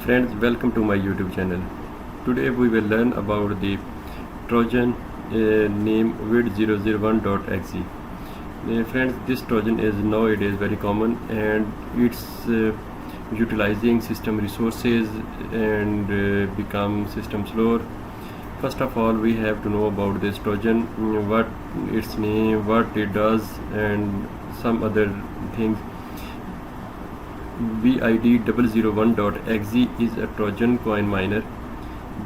Friends, welcome to my YouTube channel. Today we will learn about the Trojan name VID001.EXE. Friends, this Trojan is nowadays very common and it's utilizing system resources and become system slower. First of all, we have to know about this Trojan, what its name, what it does, and some other things. VID001.EXE is a Trojan Coin Miner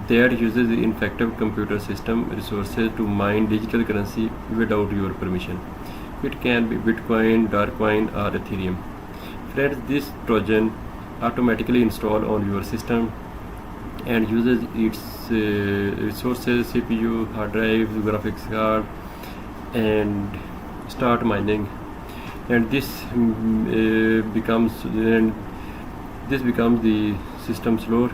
that uses the infective computer system resources to mine digital currency without your permission. It can be Bitcoin, Darkcoin, or Ethereum. Friends, this Trojan automatically installed on your system and uses its resources, CPU, hard drive, graphics card, and start mining. And this becomes the system slower.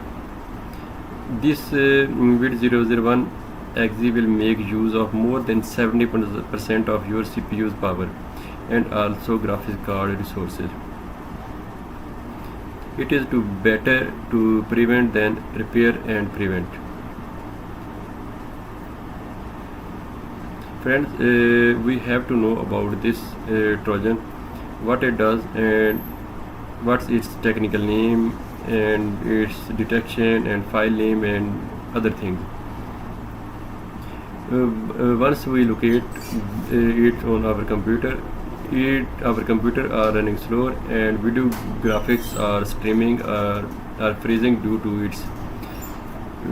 This VID001.EXE will make use of more than 70% of your CPU's power and also graphics card resources. It is better to prevent than repair and prevent. Friends, we have to know about this Trojan, what it does and what's its technical name and its detection and file name and other things. Once we locate it on our computer, our computer are running slower and video graphics are streaming are freezing due to its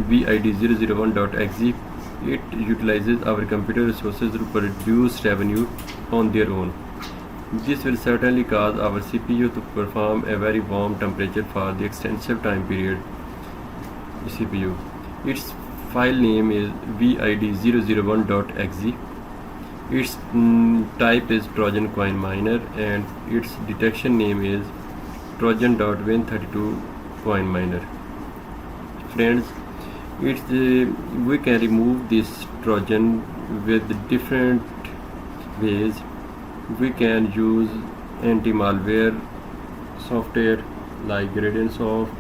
VID001.EXE. It utilizes our computer resources to produce revenue on their own. This will certainly cause our CPU to perform a very warm temperature for the extensive time period. CPU. Its file name is VID001.EXE. Its type is Trojan Coin Miner and its detection name is Trojan.Win32 Coin Miner. Friends, we can remove this Trojan with different ways. We can use anti-malware software like Gridinsoft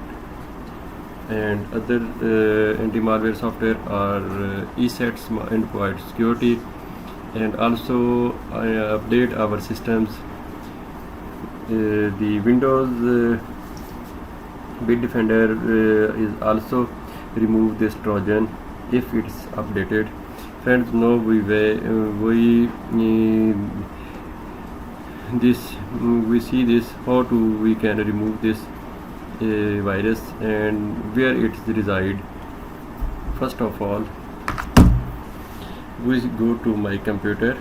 and other anti-malware software or ESETs endpoint security, and also update our systems. The Windows Bitdefender is also remove this Trojan if it's updated. Friends, now we see this how we can remove this virus and where it reside. First of all, we go to my computer.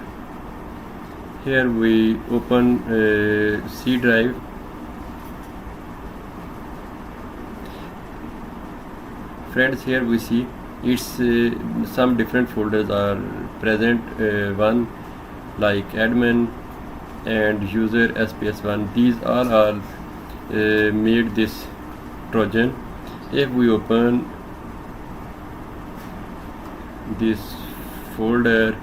Here we open C drive. Friends, here we see it's some different folders are present. One like admin and user SPS1. These all are made this Trojan. If we open this folder,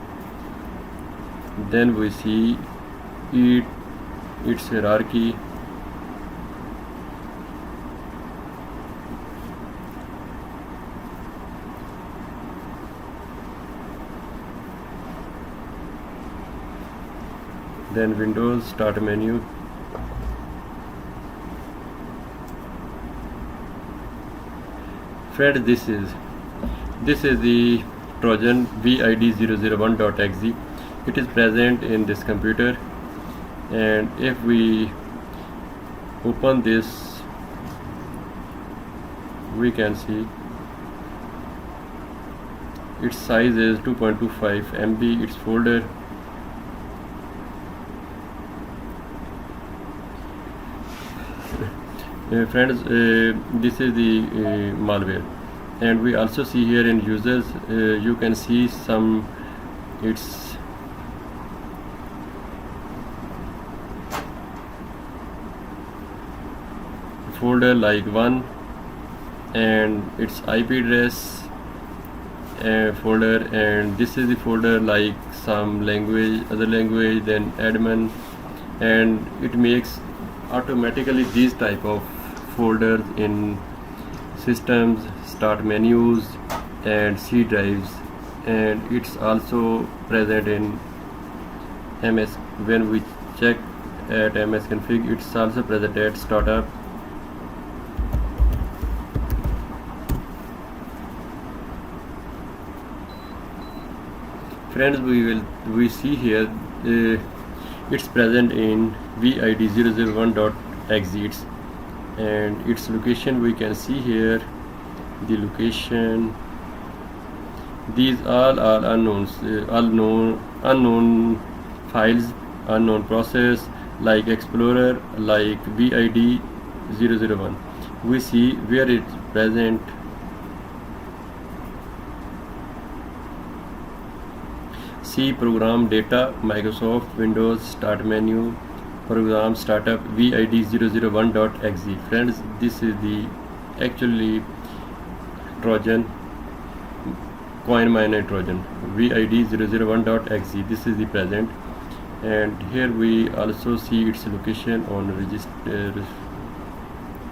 then we see its hierarchy. Then Windows start menu. Friends, this is the Trojan VID001.EXE. It is present in this computer, and if we open this, we can see its size is 2.25 MB. Its folder. Friends, this is the malware, and we also see here in users you can see some its folder like one, and its IP address folder, and this is the folder like some language, other language, then admin, and it makes automatically these type of folders in systems, start menus, and C drives, and it's also present in MS. When we check at MS config, it's also present at startup. Friends, we see here it's present in VID001.EXE, and its location we can see here. The location, these all are unknowns, unknown files, unknown process, like Explorer, like VID001. We see where it's present. C program data, Microsoft Windows start menu, program startup, VID001.EXE. Friends, this is the actually Trojan Coin Miner Trojan, VID001.EXE. This is the present, and here we also see its location on register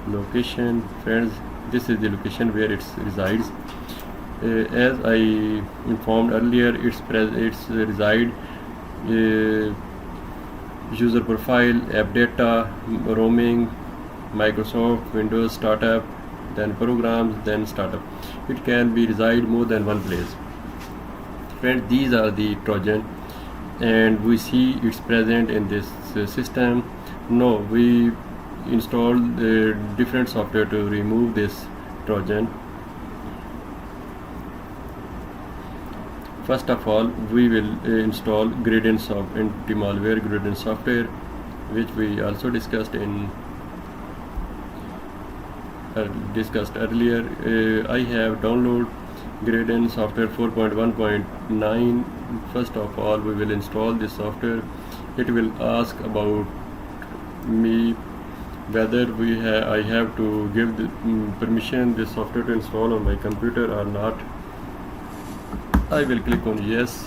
location. Friends, this is the location where it resides. As I informed earlier, it's reside user profile, app data, roaming, Microsoft Windows startup, then programs, then startup. It can be reside more than one place. Friends, these are the Trojan, and we see it's present in this system. No, we installed different software to remove this Trojan. First of all, we will install GridinSoft Antimalware, GridinSoft, which we also discussed earlier. I have downloaded GridinSoft 4.1.9. First of all, we will install this software. It will ask about me whether I have to give the permission this software to install on my computer or not. I will click on yes.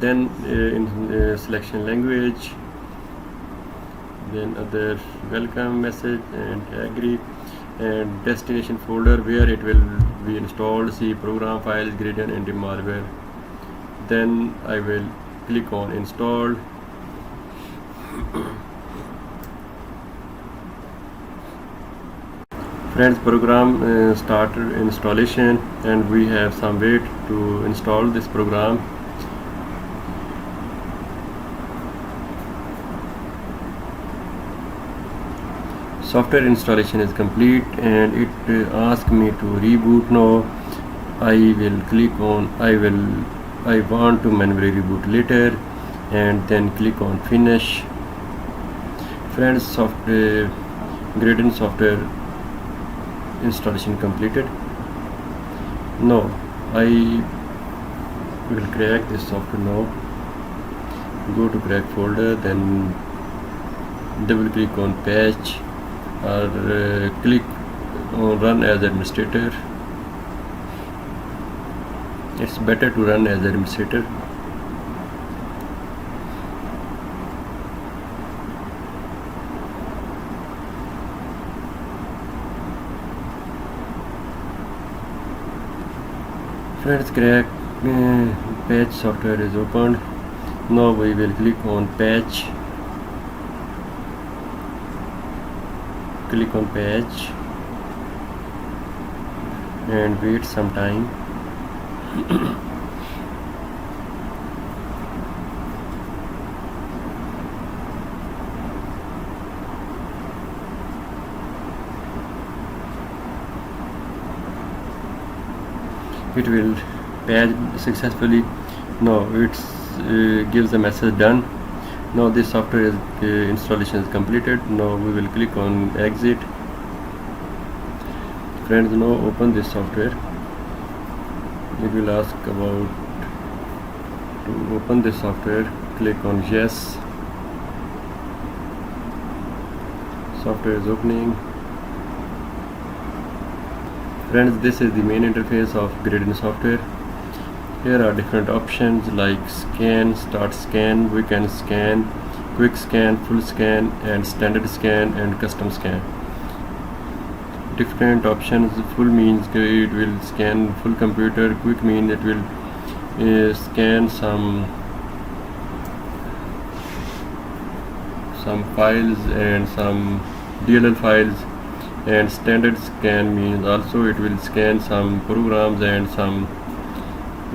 Then in selection language, then other welcome message, and agree, and destination folder where it will be installed, see program files, Gridin and Antimalware. Then I will click on install. Friends, program started installation, and we have some wait to install this program. Software installation is complete, and it asks me to reboot now. I will click on I want to manually reboot later, and then click on finish. Friends, Gridin software installation completed. Now I will crack this software now. Go to crack folder, then double click on patch, or click on run as administrator. It's better to run as administrator. Friends, crack patch software is opened. Now we will click on patch. Click on patch and wait some time. It will patch successfully. Now it gives a message done. Now this software installation is completed. Now we will click on exit. Friends, now open this software. It will ask about to open this software. Click on yes. Software is opening. Friends, this is the main interface of GridinSoft. Here are different options like scan, start scan, weekend scan, quick scan, full scan, and standard scan and custom scan. different options. Full means it will scan full computer. Quick means it will scan some files and some DLL files. And standard scan means also it will scan some programs and some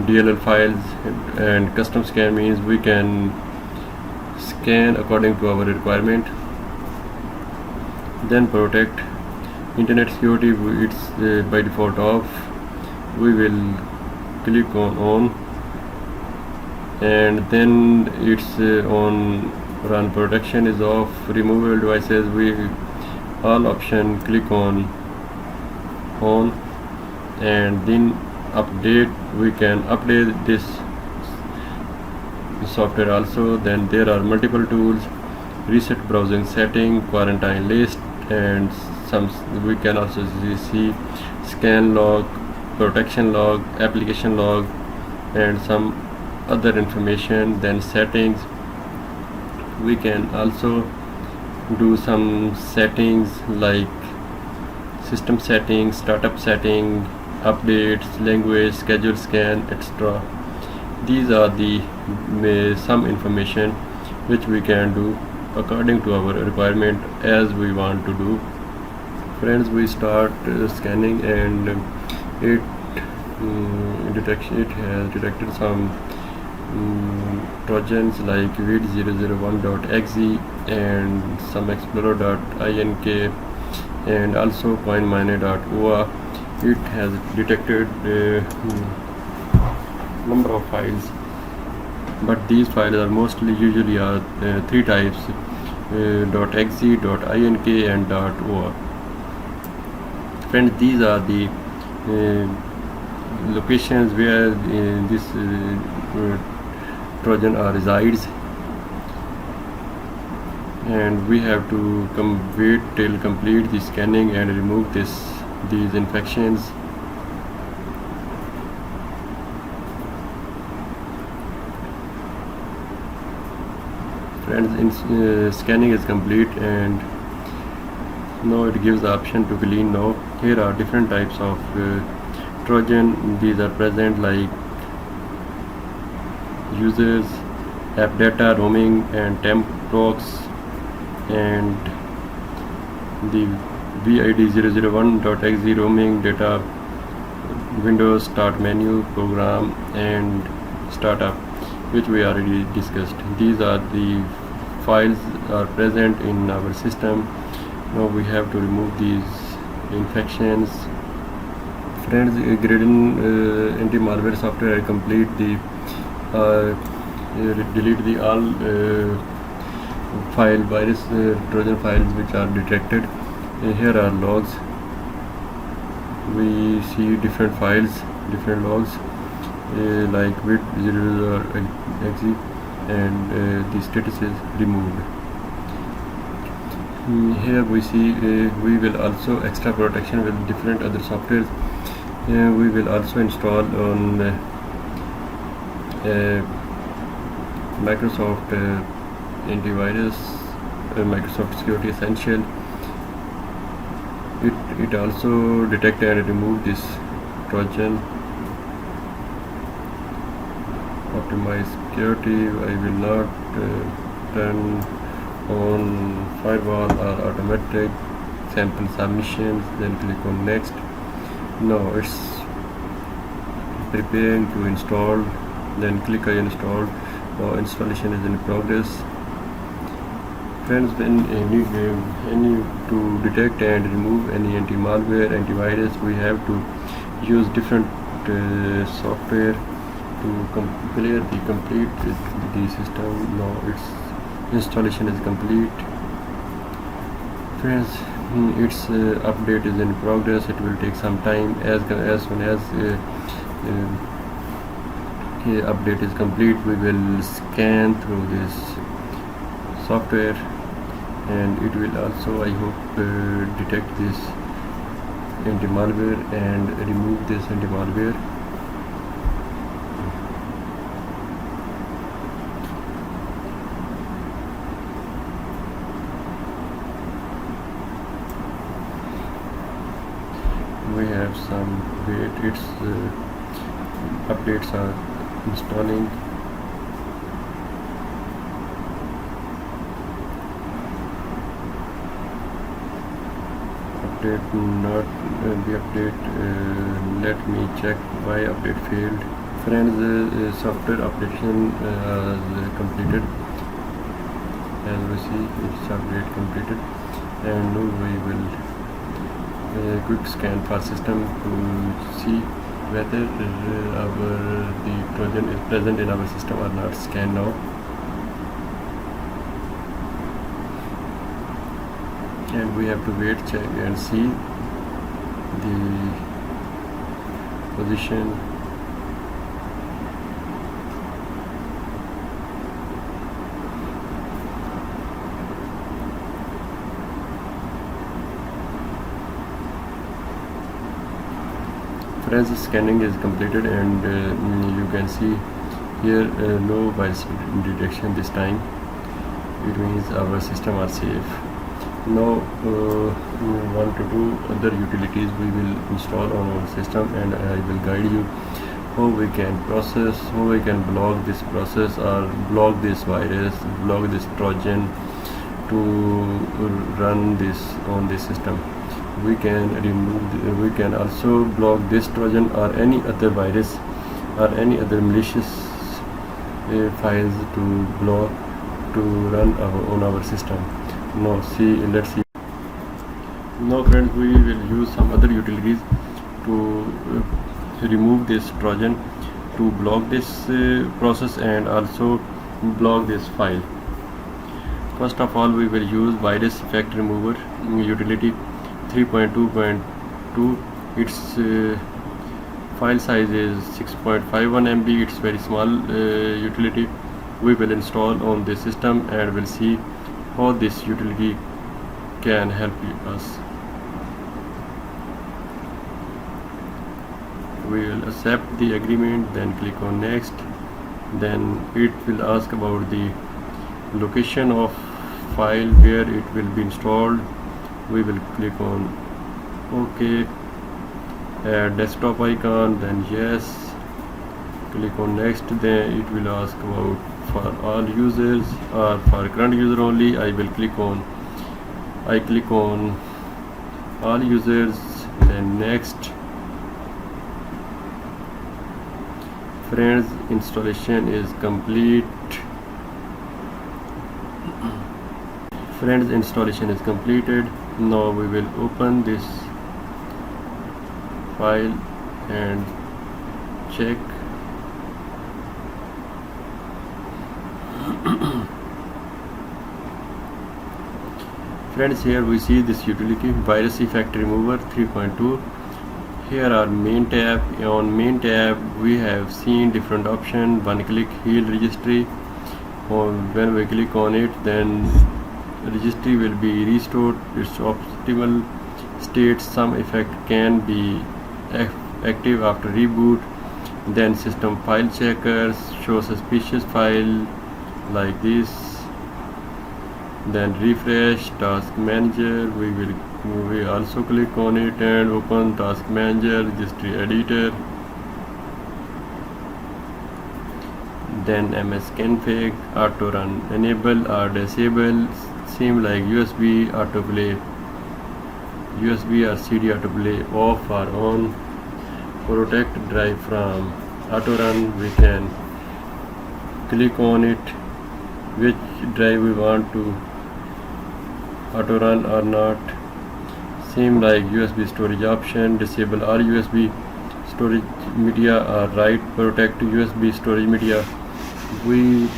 DLL files. And custom scan means we can scan according to our requirement. Then protect. Internet security, it's by default off. We will click on and then it's on. Run protection is off. Removable devices, we all option click on and then update. We can update this software also. Then there are multiple tools: reset browsing setting, quarantine list, and we can also see scan log, protection log, application log, and some other information. Then settings, we can also do some settings like system settings, startup setting, updates, language, schedule scan, etc. These are the some information which we can do according to our requirement as we want to do. Friends, we start scanning and it has detected some Trojans like VID001.EXE and some explorer.ink and also CoinMiner.OA. It has detected number of files, but these files are usually are three types: .exe, .ink, and .oa. Friends, these are the locations where this Trojan resides, and we have to wait till complete the scanning and remove these infections. Friends, scanning is complete and now it gives the option to clean now. Here are different types of Trojan. These are present like users, app data, roaming, and temp blocks, and the VID001.EXE roaming data, Windows start menu, program, and startup, which we already discussed. These are the files are present in our system. Now we have to remove these infections. Friends, Gridin anti-malware software I complete the delete the all file virus Trojan files which are detected. Here are logs. We see different files, different logs like VID001.EXE and the status is removed. Here we see we will also extra protection with different other softwares. We will also install on Microsoft antivirus, Microsoft Security Essential. It also detect and remove this Trojan. Optimize security. I will not turn on firewall or automatic sample submissions. Then click on next. Now it's preparing to install. Then click on install. Now installation is in progress. Friends, when any to detect and remove any anti-malware, antivirus, we have to use different software to clear the complete the system. Now its installation is complete. Friends, its update is in progress. It will take some time. As soon as update is complete, we will scan through this software, and it will also, I hope, detect this anti-malware and remove this anti-malware. we have some wait, its updates are installing. Update not the update, let me check why update failed. Friends, software updation is completed. As we see, it's update completed, and now we will quick scan for system to see whether the Trojan is present in our system or not. Scan now, and we have to wait, check and see the position. Friends, scanning is completed, and you can see here no virus detection this time. It means our system are safe. Now we want to do other utilities we will install on our system, and I will guide you how we can process, how we can block this process or block this virus, block this Trojan to run this on this system. We can remove, we can also block this Trojan or any other virus or any other malicious files to block to run on our system. Now let's see. Now friends, we will use some other utilities to remove this Trojan, to block this process and also block this file. First of all, we will use virus effect remover utility 3.2.2. its file size is 6.51 MB. It's very small utility. We will install on this system and we'll see how this utility can help us. We will accept the agreement, then click on next. Then it will ask about the location of file where it will be installed. We will click on OK, add desktop icon, then yes, click on next. Then it will ask about for all users or for current user only. I click on all users, then next. Friends, installation is complete. Friends, installation is completed. Now we will open this file and check. Friends, here we see this utility virus effect remover 3.2. Here are main tab. On main tab we have seen different options. One click heal registry. When we click on it, then registry will be restored its optimal state. Some effect can be active after reboot. Then system file checkers show suspicious file like this. Then refresh task manager. We also click on it and open task manager, registry editor. Then msconfig, auto run enable or disable. Same like USB autoplay, USB or CD autoplay off or on. Protect drive from auto run. We can click on it which drive we want to auto run or not. Same like USB storage option, disable all USB storage media or write protect USB storage media. We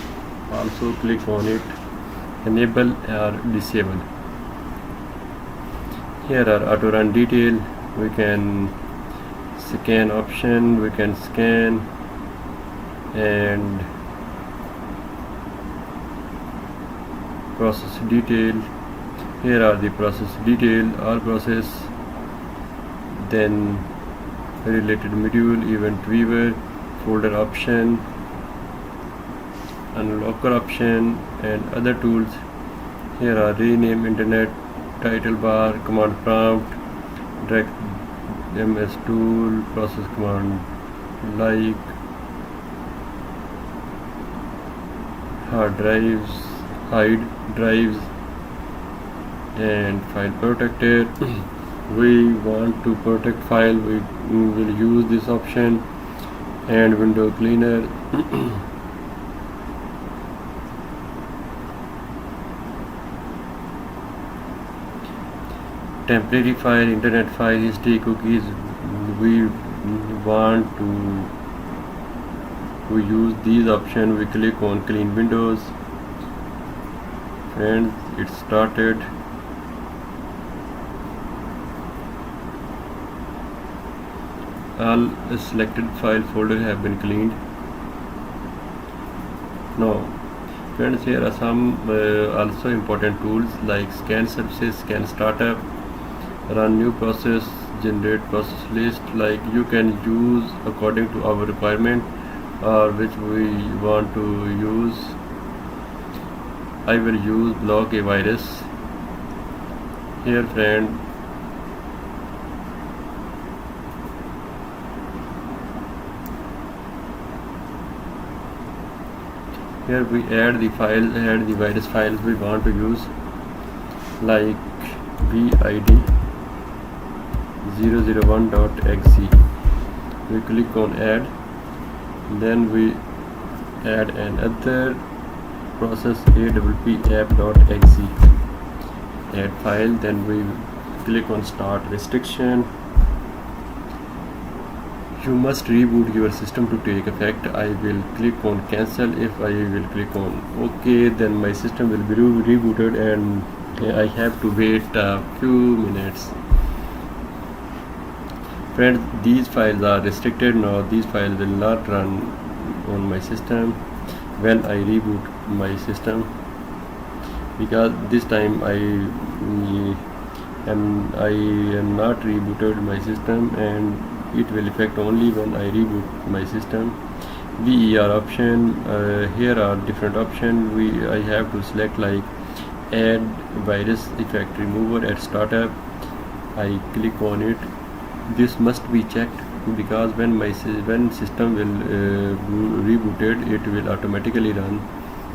also click on it, enable or disable. Here are auto run detail. We can scan option, we can scan and process detail. Here are the process detail, all process, then related module, event viewer, folder option, unlocker option and other tools. Here are rename internet, title bar, command prompt, ms tool, process command like hard drives, hide drives, and file protector. We want to protect file, we will use this option, and window cleaner. Temporary file, internet file, history, cookies. We want to use these options. We click on clean windows. Friends, it started. All selected file folder have been cleaned. Now friends, here are some also important tools like scan services, scan startup, run new process, generate process list. Like you can use according to our requirement or which we want to use. I will use block a virus. Here friend, here we add the virus files we want to use, like VID001.EXE. we click on add, then we add another process app.exe, add file, then we click on start restriction. You must reboot your system to take effect. I will click on cancel. If I will click on OK, then my system will be rebooted and I have to wait a few minutes. Friends, these files are restricted now. These files will not run on my system when I reboot my system, because this time I am not rebooted my system, and it will affect only when I reboot my system. VER option, here are different options. I have to select like add virus effect remover at startup. I click on it. This must be checked, because when system will rebooted, it will automatically run.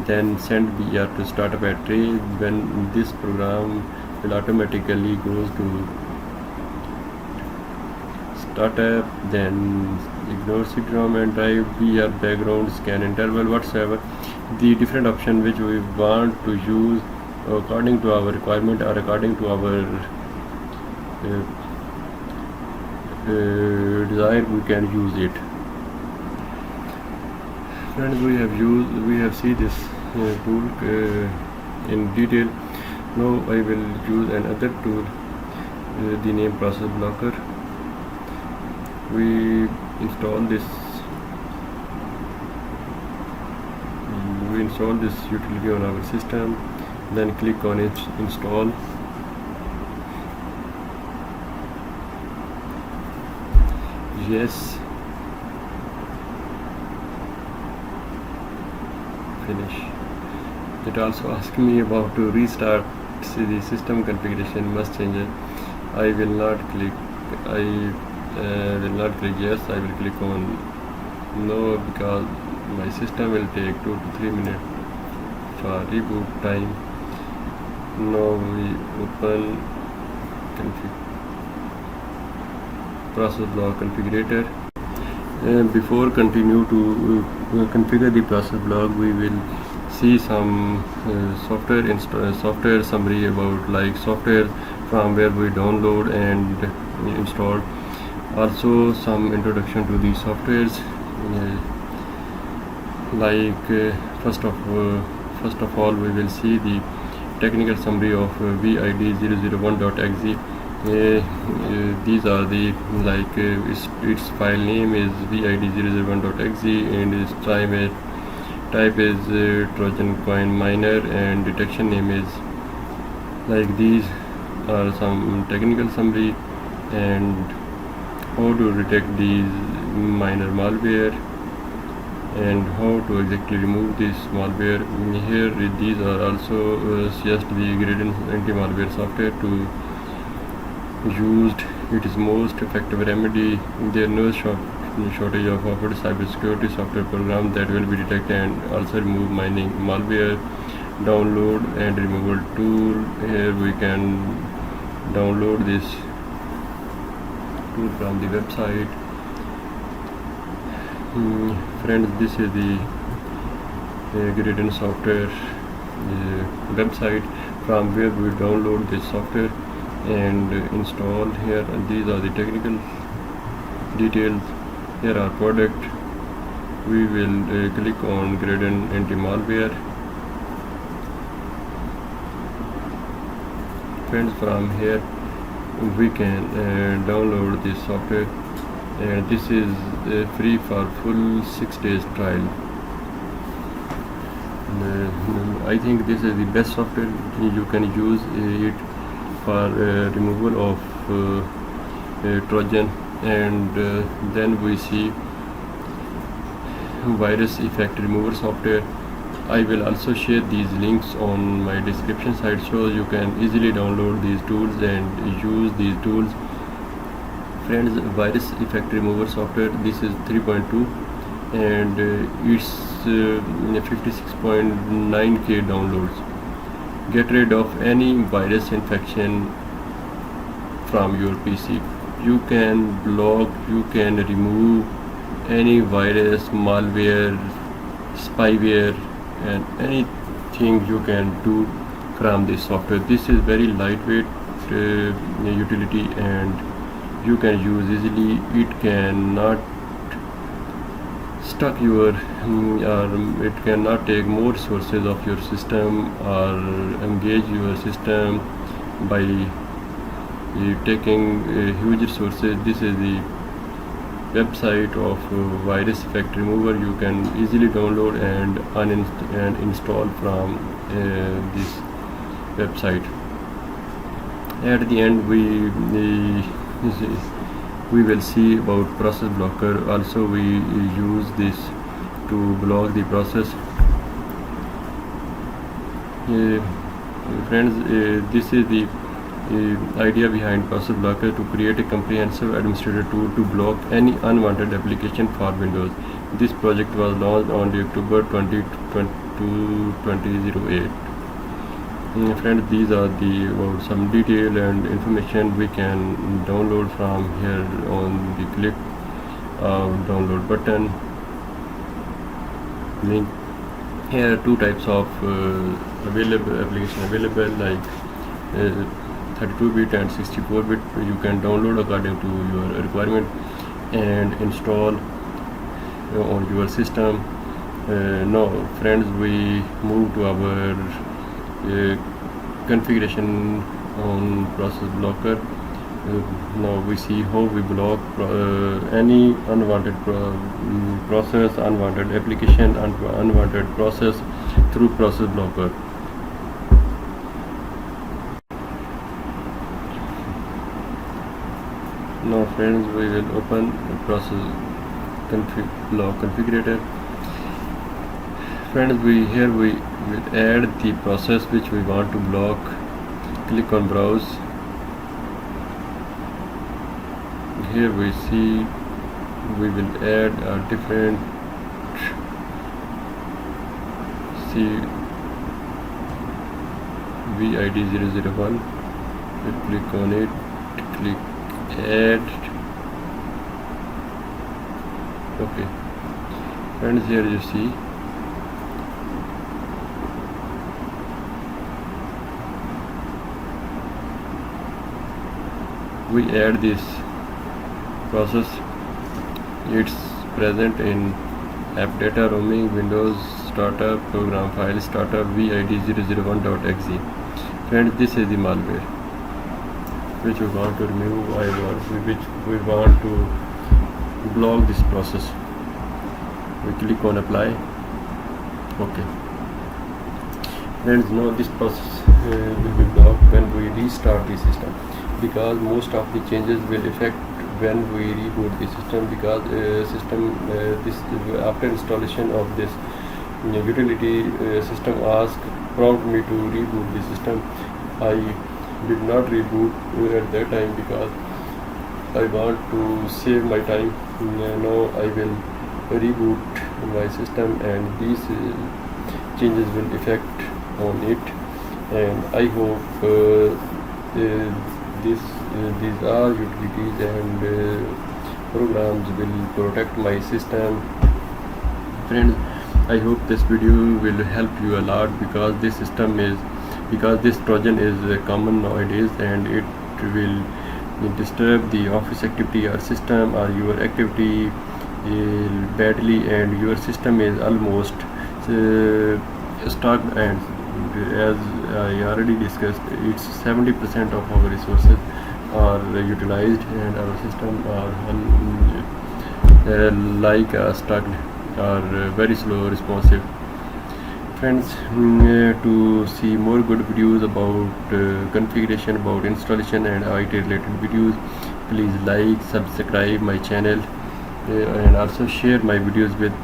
Then send VER to startup at tray. When this program will automatically goes to startup, then ignore CD-ROM and drive, VER background, scan interval, whatsoever. The different option which we want to use according to our requirement or according to our desire, we can use it. Friends, we have seen this tool in detail. Now I will use another tool, the name process blocker. We install this utility on our system, then click on it, install. Yes, finish. It also asks me about to restart the system configuration, must change it. I will not click yes. I will click on no, because my system will take 2 to 3 minutes for reboot time. Now we open process block configurator. Before continue to configure the process block, we will see some software summary about like software from where we download and install. Also some introduction to the softwares, first of all we will see the technical summary of VID001.EXE. These are the its file name is VID001.EXE and its type is Trojan Coin Miner, and detection name is like these are some technical summary, and how to detect these miner malware and how to exactly remove this malware. Here these are also just the GridinSoft Anti-Malware software to used It is most effective remedy. There is no shortage of offered cybersecurity software programs that will be detect and also remove mining malware. Download and removal tool. Here we can download this tool from the website. Friends, this is the Gridinsoft website from where we download this software and install here, and these are the technical details. Here are product. We will click on GridinSoft Anti-Malware. Friends, from here we can download this software, and this is free for full 6 days trial. I think this is the best software. You can use it for removal of Trojan, and then we see virus effect remover software. I will also share these links on my description side so you can easily download these tools and use these tools. Friends, virus effect remover software, this is 3.2 and it's 56.9k downloads. Get rid of any virus infection from your PC. You can block, you can remove any virus, malware, spyware, and anything you can do from this software. This is very lightweight utility and you can use easily. It cannot stuck your or it cannot take more resources of your system or engage your system by taking huge resources. This is the website of virus effect remover. You can easily download and install from this website. At the end we will see about process blocker. Also we use this to block the process. Friends, this is the idea behind process blocker, to create a comprehensive administrative tool to block any unwanted application for Windows. This project was launched on October 2008. Friends, these are the some detail and information we can download from here on the click download button link. Here two types of application available, like 32-bit and 64-bit. You can download according to your requirement and install on your system. Now friends, we move to our configuration on process blocker. Now we see how we block any unwanted process, unwanted application, unwanted process through process blocker. Now friends, we will open process block configurator. Friends, we will add the process which we want to block. Click on browse. Here we see we will add a different VID001. We click on it, click add. Okay friends, here you see we add this process. It's present in app data, roaming, Windows startup, program file startup, VID001.EXE. Friends, this is the malware which we want to remove, which we want to block this process. We click on apply. Okay friends, now this process will be blocked when we restart the system, because most of the changes will affect when we reboot the system, because after installation of this utility, system prompt me to reboot the system. I did not reboot at that time because I want to save my time. Now I will reboot my system, and these changes will affect on it, and I hope these are utilities and programs will protect my system. Friends, I hope this video will help you a lot, because this Trojan is common nowadays, and it will disturb the office activity or system or your activity badly, and your system is almost stuck. And as I already discussed, it's 70% of our resources are utilized, and our system are stuck or very slow responsive. Friends, to see more good videos about configuration, about installation and IT related videos, please like, subscribe my channel, and also share my videos with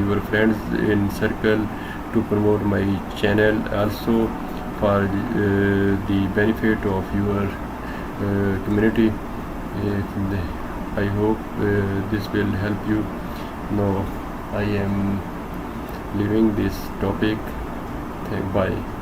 your friends in circle to promote my channel, also for the benefit of your community. I hope this will help you. Now I am leaving this topic. Bye.